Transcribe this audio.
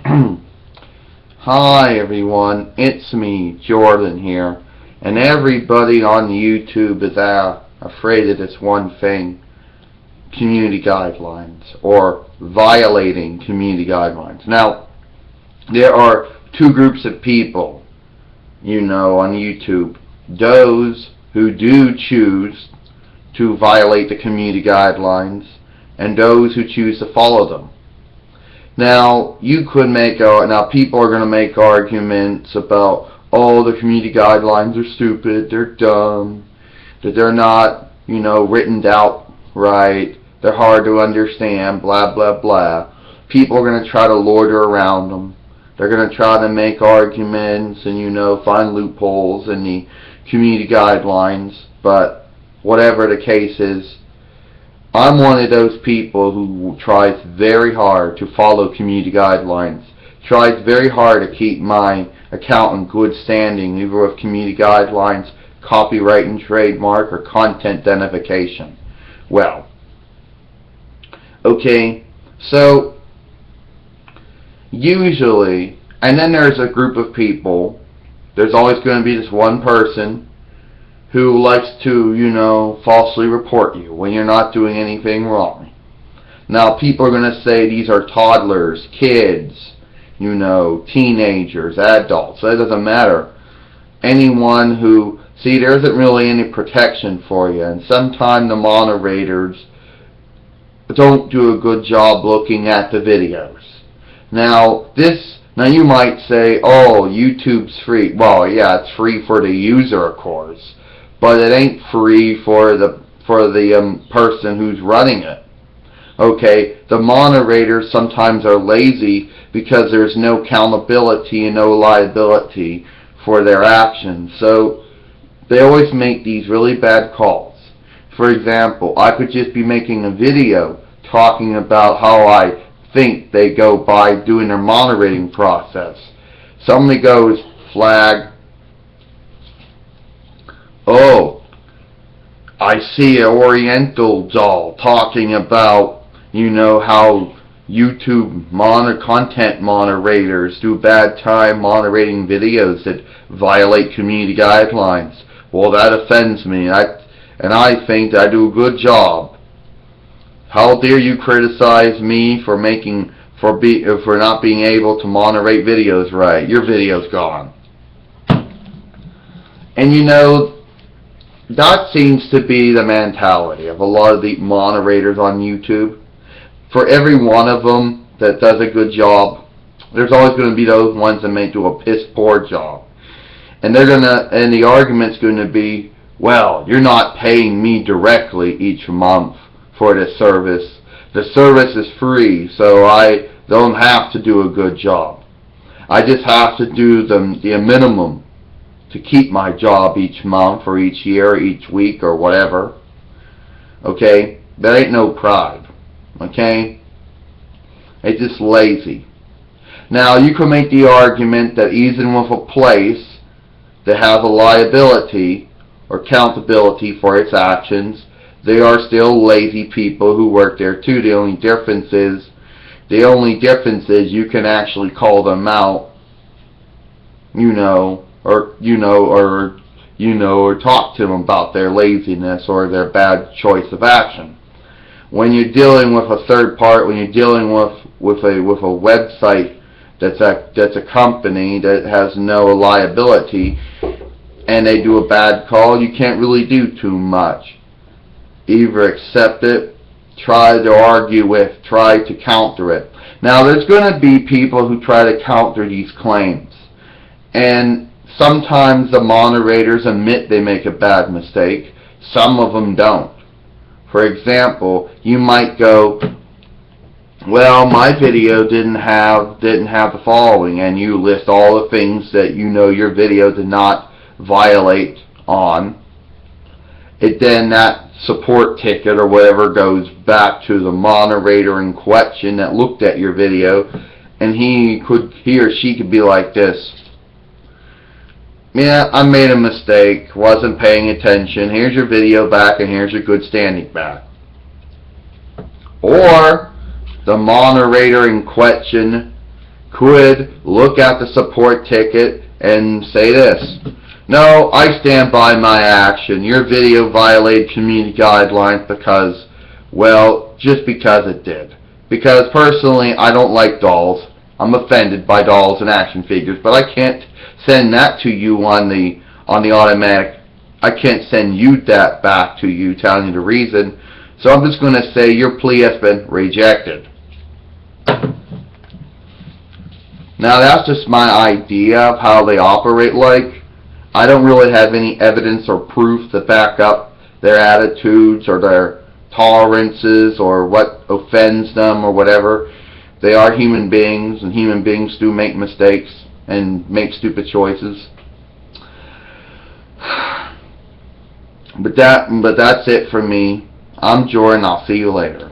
Hi everyone, it's me, Jordan here, and everybody on YouTube is afraid of this one thing, community guidelines, or violating community guidelines. Now, there are two groups of people, on YouTube. Those who do choose to violate the community guidelines, and those who choose to follow them. Now, now people are going to make arguments about, the community guidelines are stupid, they're dumb, that they're not, written out right, they're hard to understand, blah, blah, blah. People are going to try to loiter around them. They're going to try to make arguments and, find loopholes in the community guidelines, but whatever the case is, I'm one of those people who tries very hard to follow community guidelines, tries very hard to keep my account in good standing, either with community guidelines, copyright and trademark, or content identification. Well, okay, so usually, and then there's a group of people, there's always going to be this one person who likes to, falsely report you when you're not doing anything wrong. Now, people are going to say these are toddlers, kids, teenagers, adults. That doesn't matter. Anyone who, there isn't really any protection for you, and sometimes the moderators don't do a good job looking at the videos. Now you might say, YouTube's free. Well, yeah, it's free for the user, of course. But it ain't free for the person who's running it. Okay, the moderators sometimes are lazy because there's no accountability and no liability for their actions. So they always make these really bad calls. For example, I could just be making a video talking about how I think they go by doing their moderating process. Somebody goes, flag. I see an Oriental doll talking about, how YouTube content moderators do a bad time moderating videos that violate community guidelines. Well, that offends me, and I think that I do a good job. How dare you criticize me for not being able to moderate videos right? Your video's gone. And that seems to be the mentality of a lot of the moderators on YouTube. For every one of them that does a good job, there's always going to be those ones that may do a piss poor job. And the argument's going to be, well, you're not paying me directly each month for this service. The service is free, so I don't have to do a good job. I just have to do the minimum to keep my job each month or each year or each week or whatever. Okay? That ain't no pride. Okay? It's just lazy. Now, you can make the argument that even with a place that has a liability or accountability for its actions, they are still lazy people who work there too. The only difference is you can actually call them out, or talk to them about their laziness or their bad choice of action. When you're dealing with a third part, when you're dealing with a website that's a company that has no liability, and they do a bad call, you can't really do too much. Either accept it, try to argue with, try to counter it. Now, there's going to be people who try to counter these claims, and sometimes the moderators admit they make a bad mistake. Some of them don't. For example, you might go, well, my video didn't have the following, and you list all the things that your video did not violate on. Then that support ticket or whatever goes back to the moderator in question that looked at your video, and he or she could be like this. Yeah, I made a mistake, wasn't paying attention, here's your video back and here's your good standing back. Or the moderator in question could look at the support ticket and say this: no, I stand by my action. Your video violated community guidelines because, well, just because it did. Because personally, I don't like dolls. I'm offended by dolls and action figures, but I can't send that to you on the automatic. I can't send you that back to you telling you the reason. So I'm just going to say your plea has been rejected. Now that's just my idea of how they operate like. I don't really have any evidence or proof to back up their attitudes or their tolerances or what offends them or whatever. They are human beings, and human beings do make mistakes and make stupid choices. But that's it for me. I'm Jordan. I'll see you later.